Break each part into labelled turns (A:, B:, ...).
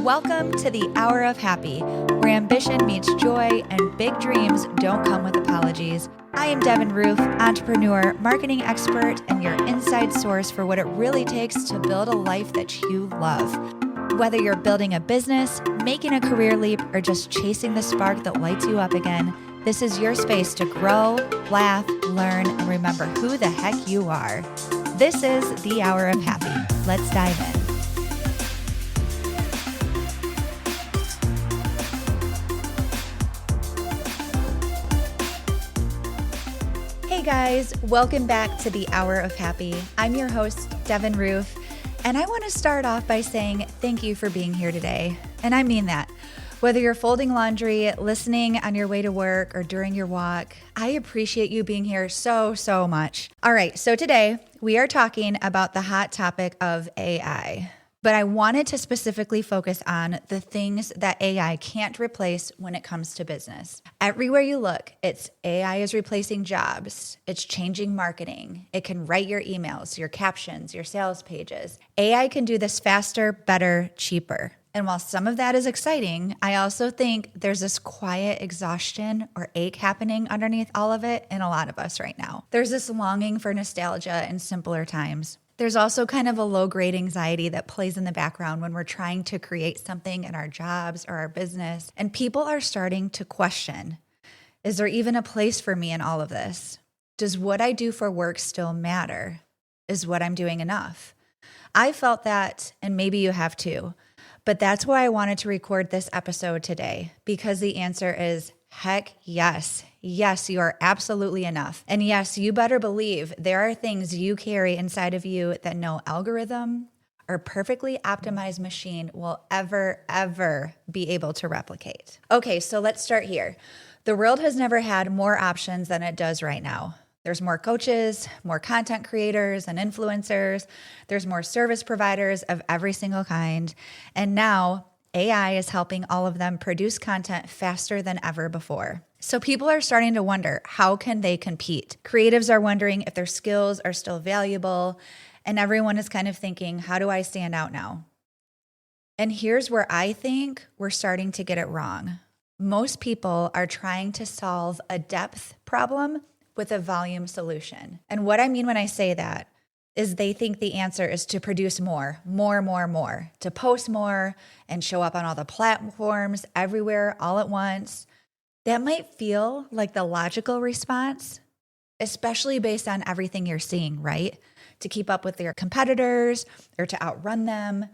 A: Welcome to the Hour of Happy, where ambition meets joy and big dreams don't come with apologies. I am Devin Roof, entrepreneur, marketing expert, and your inside source for what it really takes to build a life that you love. Whether you're building a business, making a career leap, or just chasing the spark that lights you up again, this is your space to grow, laugh, learn, and remember who the heck you are. This is the Hour of Happy. Let's dive in. Hey guys, welcome back to the Hour of Happy. I'm your host, Devin Roof, and I want to start off by saying thank you for being here today. And I mean that. Whether you're folding laundry, listening on your way to work, or during your walk, I appreciate you being here so much. All right, so today we are talking about the hot topic of AI. But I wanted to specifically focus on the things that AI can't replace when it comes to business. Everywhere you look, it's AI is replacing jobs. It's changing marketing. It can write your emails, your captions, your sales pages. AI can do this faster, better, cheaper. And while some of that is exciting, I also think there's this quiet exhaustion or ache happening underneath all of it in a lot of us right now. There's this longing for nostalgia in simpler times. There's also kind of a low-grade anxiety that plays in the background when we're trying to create something in our jobs or our business. And people are starting to question, is there even a place for me in all of this? Does what I do for work still matter? Is what I'm doing enough? I felt that, and maybe you have too. But that's why I wanted to record this episode today, because the answer is heck yes. Yes, you are absolutely enough. And yes, you better believe there are things you carry inside of you that no algorithm or perfectly optimized machine will ever be able to replicate. Okay, so let's start here. The world has never had more options than it does right now. There's more coaches, more content creators and influencers. There's more service providers of every single kind. And now AI is helping all of them produce content faster than ever before. So people are starting to wonder, how can they compete? Creatives are wondering if their skills are still valuable. And everyone is kind of thinking, how do I stand out now? And here's where I think we're starting to get it wrong. Most people are trying to solve a depth problem with a volume solution. And what I mean when I say that is they think the answer is to produce more, to post more and show up on all the platforms everywhere all at once. That might feel like the logical response, especially based on everything you're seeing, right? To keep up with your competitors or to outrun them.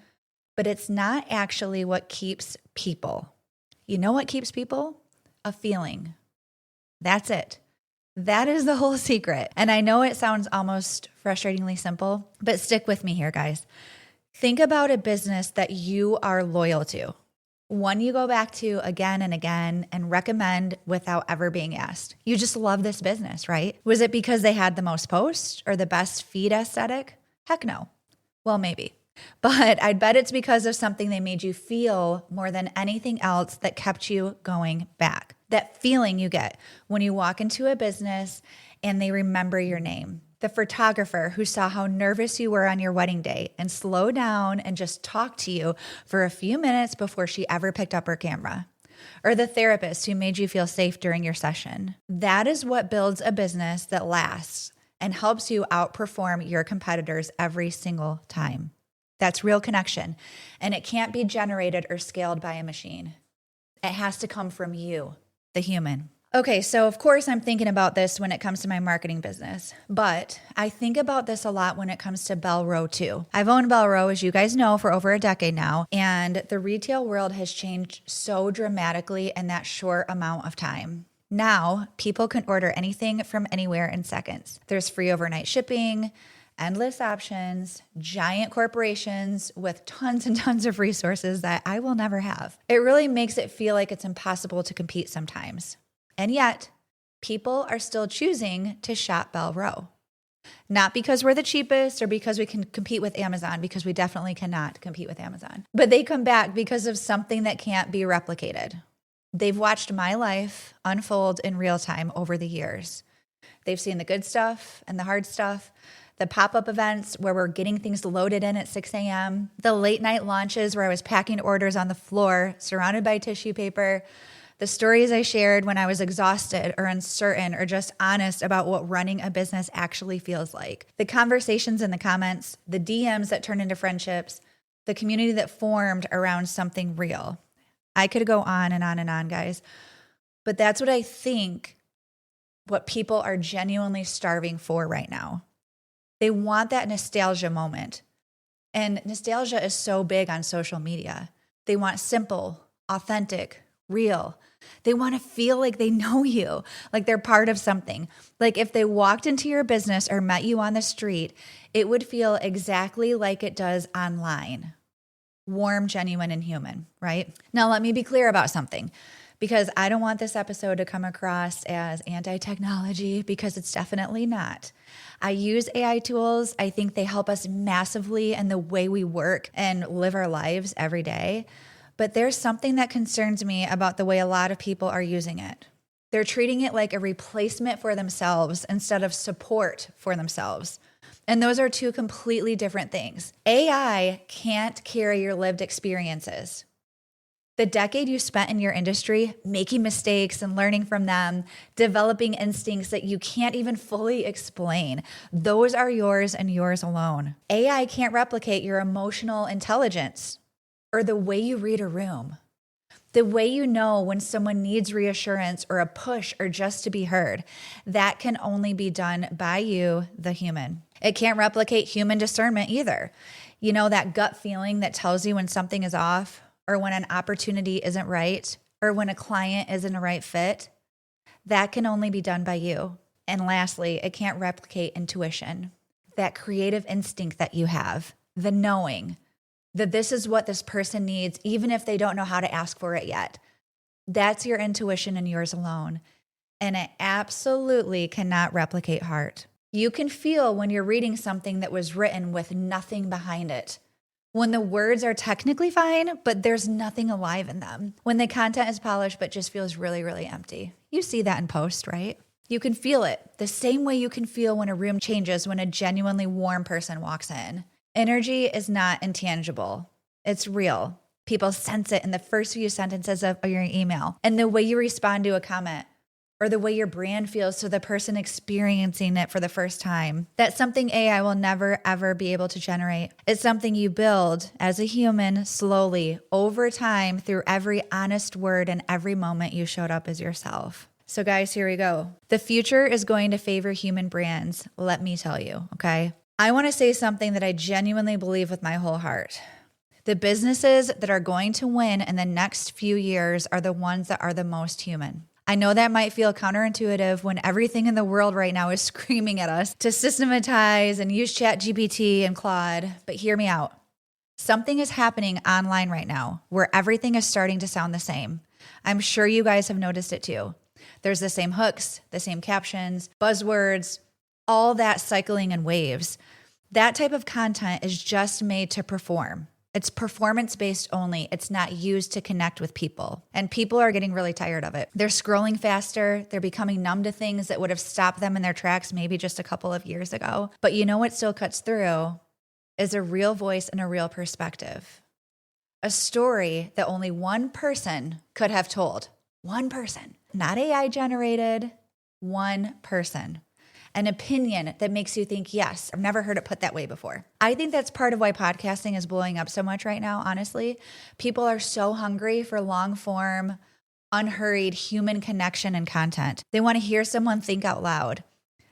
A: But it's not actually what keeps people. You know what keeps people? A feeling. That's it. That is the whole secret. And I know it sounds almost frustratingly simple, but stick with me here, guys. Think about a business that you are loyal to, one you go back to again and again and recommend without ever being asked. You just love this business, right? Was it because they had the most posts or the best feed aesthetic? Heck no. Well, maybe. But I'd bet it's because of something they made you feel more than anything else that kept you going back. That feeling you get when you walk into a business and they remember your name. The photographer who saw how nervous you were on your wedding day and slowed down and just talked to you for a few minutes before she ever picked up her camera. Or the therapist who made you feel safe during your session. That is what builds a business that lasts and helps you outperform your competitors every single time. That's real connection, and it can't be generated or scaled by a machine. It has to come from you, the human. Okay, so of course I'm thinking about this when it comes to my marketing business, but I think about this a lot when it comes to Bellrow too. I've owned Bellrow, as you guys know, for over a decade now, and the retail world has changed so dramatically in that short amount of time. Now, people can order anything from anywhere in seconds. There's free overnight shipping, endless options, giant corporations with tons and tons of resources that I will never have. It really makes it feel like it's impossible to compete sometimes. And yet, people are still choosing to shop Bellrow. Not because we're the cheapest or because we can compete with Amazon, because we definitely cannot compete with Amazon. But they come back because of something that can't be replicated. They've watched my life unfold in real time over the years. They've seen the good stuff and the hard stuff, the pop-up events where we're getting things loaded in at 6 a.m., the late night launches where I was packing orders on the floor, surrounded by tissue paper, the stories I shared when I was exhausted or uncertain or just honest about what running a business actually feels like, the conversations in the comments, the DMs that turned into friendships, the community that formed around something real. I could go on and on and on, guys. But that's what I think what people are genuinely starving for right now. They want that nostalgia moment. And nostalgia is so big on social media. They want simple, authentic, real. They want to feel like they know you, like they're part of something. Like if they walked into your business or met you on the street, it would feel exactly like it does online. Warm, genuine, and human, right? Now, let me be clear about something, because I don't want this episode to come across as anti-technology, because it's definitely not. I use AI tools. I think they help us massively in the way we work and live our lives every day. But there's something that concerns me about the way a lot of people are using it. They're treating it like a replacement for themselves instead of support for themselves. And those are two completely different things. AI can't carry your lived experiences. The decade you spent in your industry making mistakes and learning from them, developing instincts that you can't even fully explain, those are yours and yours alone. AI can't replicate your emotional intelligence or the way you read a room, the way you know when someone needs reassurance or a push or just to be heard. That can only be done by you, the human. It can't replicate human discernment either. You know, that gut feeling that tells you when something is off, or when an opportunity isn't right, or when a client isn't a right fit. That can only be done by you. And lastly, it can't replicate intuition, that creative instinct that you have, the knowing that this is what this person needs, even if they don't know how to ask for it yet. That's your intuition and yours alone. And it absolutely cannot replicate heart. You can feel when you're reading something that was written with nothing behind it. When the words are technically fine, but there's nothing alive in them. When the content is polished, but just feels really, really empty. You see that in post, right? You can feel it the same way you can feel when a room changes when a genuinely warm person walks in. Energy is not intangible. It's real. People sense it in the first few sentences of your email, and the way you respond to a comment, or the way your brand feels to the person experiencing it for the first time. That's something AI will never, ever be able to generate. It's something you build as a human slowly over time through every honest word and every moment you showed up as yourself. So guys, here we go. The future is going to favor human brands, let me tell you, okay? I want to say something that I genuinely believe with my whole heart. The businesses that are going to win in the next few years are the ones that are the most human. I know that might feel counterintuitive when everything in the world right now is screaming at us to systematize and use ChatGPT and Claude, but hear me out. Something is happening online right now where everything is starting to sound the same. I'm sure you guys have noticed it too. There's the same hooks, the same captions, buzzwords, all that cycling in waves. That type of content is just made to perform. It's performance-based only. It's not used to connect with people. And people are getting really tired of it. They're scrolling faster. They're becoming numb to things that would have stopped them in their tracks maybe just a couple of years ago. But you know what still cuts through is a real voice and a real perspective. A story that only one person could have told. One person. Not AI generated. One person. An opinion that makes you think, yes, I've never heard it put that way before. I think that's part of why podcasting is blowing up so much right now, honestly. People are so hungry for long form, unhurried human connection and content. They want to hear someone think out loud,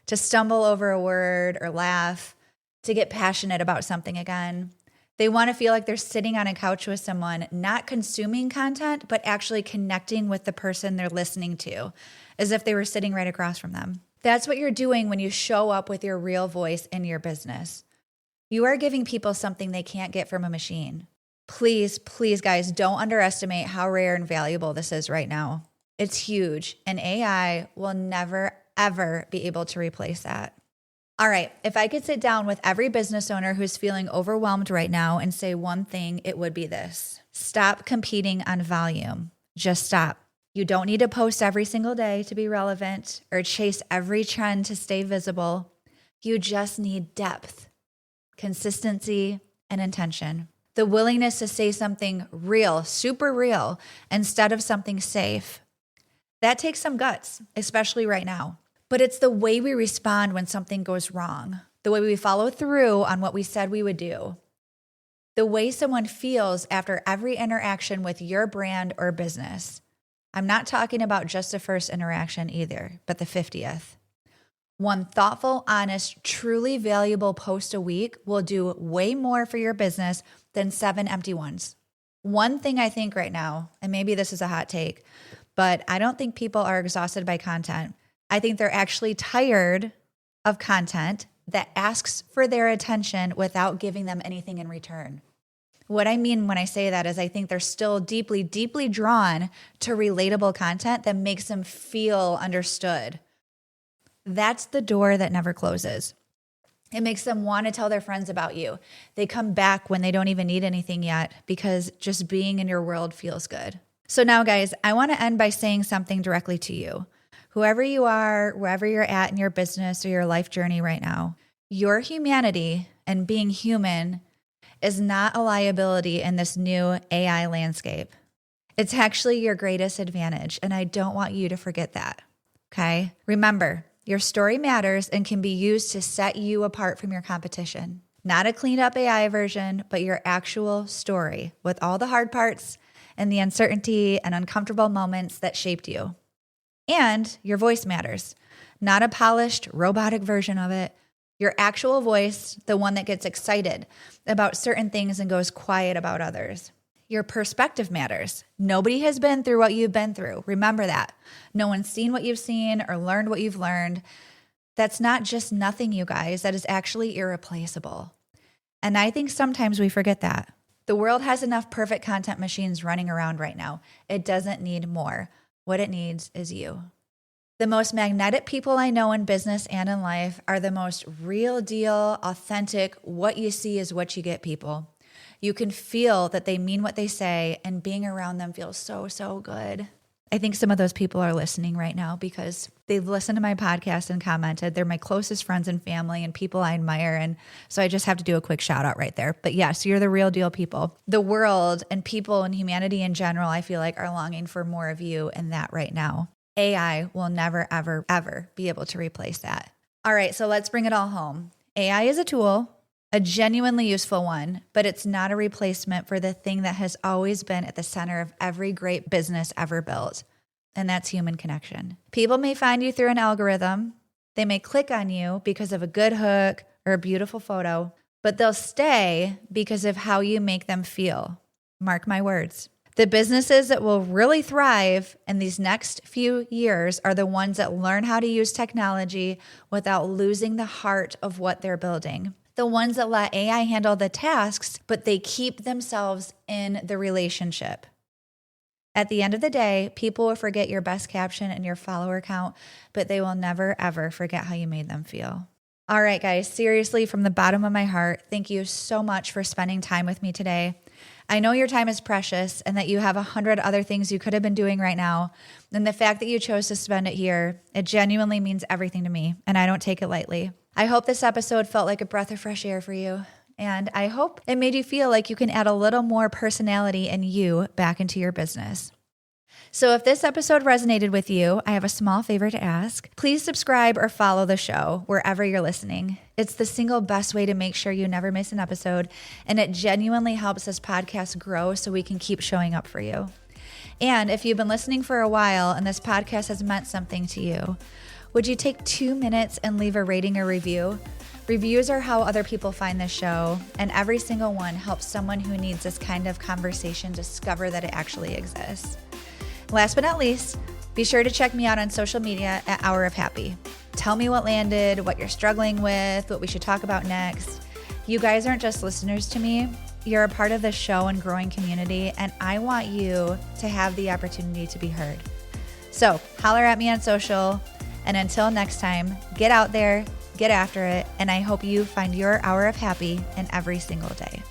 A: to stumble over a word or laugh, to get passionate about something again. They want to feel like they're sitting on a couch with someone, not consuming content, but actually connecting with the person they're listening to, as if they were sitting right across from them. That's what you're doing when you show up with your real voice in your business. You are giving people something they can't get from a machine. Please, please, guys, don't underestimate how rare and valuable this is right now. It's huge, and AI will never, ever be able to replace that. All right, if I could sit down with every business owner who's feeling overwhelmed right now and say one thing, it would be this. Stop competing on volume. Just stop. You don't need to post every single day to be relevant or chase every trend to stay visible. You just need depth, consistency, and intention. The willingness to say something real, super real, instead of something safe. That takes some guts, especially right now. But it's the way we respond when something goes wrong, the way we follow through on what we said we would do, the way someone feels after every interaction with your brand or business. I'm not talking about just the first interaction either, but the 50th. One thoughtful, honest, truly valuable post a week will do way more for your business than 7 empty ones. One thing I think right now, and maybe this is a hot take, but I don't think people are exhausted by content. I think they're actually tired of content that asks for their attention without giving them anything in return. What I mean when I say that is I think they're still deeply, deeply drawn to relatable content that makes them feel understood. That's the door that never closes. It makes them want to tell their friends about you. They come back when they don't even need anything yet because just being in your world feels good. So now, guys, I want to end by saying something directly to you. Whoever you are, wherever you're at in your business or your life journey right now, your humanity and being human is not a liability in this new AI landscape. It's actually your greatest advantage, and I don't want you to forget that, okay? Remember, your story matters and can be used to set you apart from your competition. Not a cleaned up AI version, but your actual story with all the hard parts and the uncertainty and uncomfortable moments that shaped you. And your voice matters, not a polished robotic version of it. Your actual voice, the one that gets excited about certain things and goes quiet about others. Your perspective matters. Nobody has been through what you've been through. Remember that. No one's seen what you've seen or learned what you've learned. That's not just nothing, you guys. That is actually irreplaceable. And I think sometimes we forget that. The world has enough perfect content machines running around right now. It doesn't need more. What it needs is you. The most magnetic people I know in business and in life are the most real deal, authentic, what you see is what you get people. You can feel that they mean what they say, and being around them feels so, so good. I think some of those people are listening right now because they've listened to my podcast and commented. They're my closest friends and family and people I admire. And so I just have to do a quick shout out right there. But yes, you're the real deal people. The world and people and humanity in general, I feel like, are longing for more of you and that right now. AI will never, ever, ever be able to replace that. All right, so let's bring it all home. AI is a tool, a genuinely useful one, but it's not a replacement for the thing that has always been at the center of every great business ever built, and that's human connection. People may find you through an algorithm. They may click on you because of a good hook or a beautiful photo, but they'll stay because of how you make them feel. Mark my words. The businesses that will really thrive in these next few years are the ones that learn how to use technology without losing the heart of what they're building. The ones that let AI handle the tasks, but they keep themselves in the relationship. At the end of the day, people will forget your best caption and your follower count, but they will never, ever forget how you made them feel. All right, guys, seriously, from the bottom of my heart, thank you so much for spending time with me today. I know your time is precious and that you have 100 other things you could have been doing right now. And the fact that you chose to spend it here, it genuinely means everything to me, and I don't take it lightly. I hope this episode felt like a breath of fresh air for you. And I hope it made you feel like you can add a little more personality and you back into your business. So if this episode resonated with you, I have a small favor to ask. Please subscribe or follow the show wherever you're listening. It's the single best way to make sure you never miss an episode, and it genuinely helps this podcast grow so we can keep showing up for you. And if you've been listening for a while and this podcast has meant something to you, would you take 2 minutes and leave a rating or review? Reviews are how other people find this show, and every single one helps someone who needs this kind of conversation discover that it actually exists. Last but not least, be sure to check me out on social media at Hour of Happy. Tell me what landed, what you're struggling with, what we should talk about next. You guys aren't just listeners to me. You're a part of this show and growing community, and I want you to have the opportunity to be heard. So holler at me on social, and until next time, get out there, get after it, and I hope you find your hour of happy in every single day.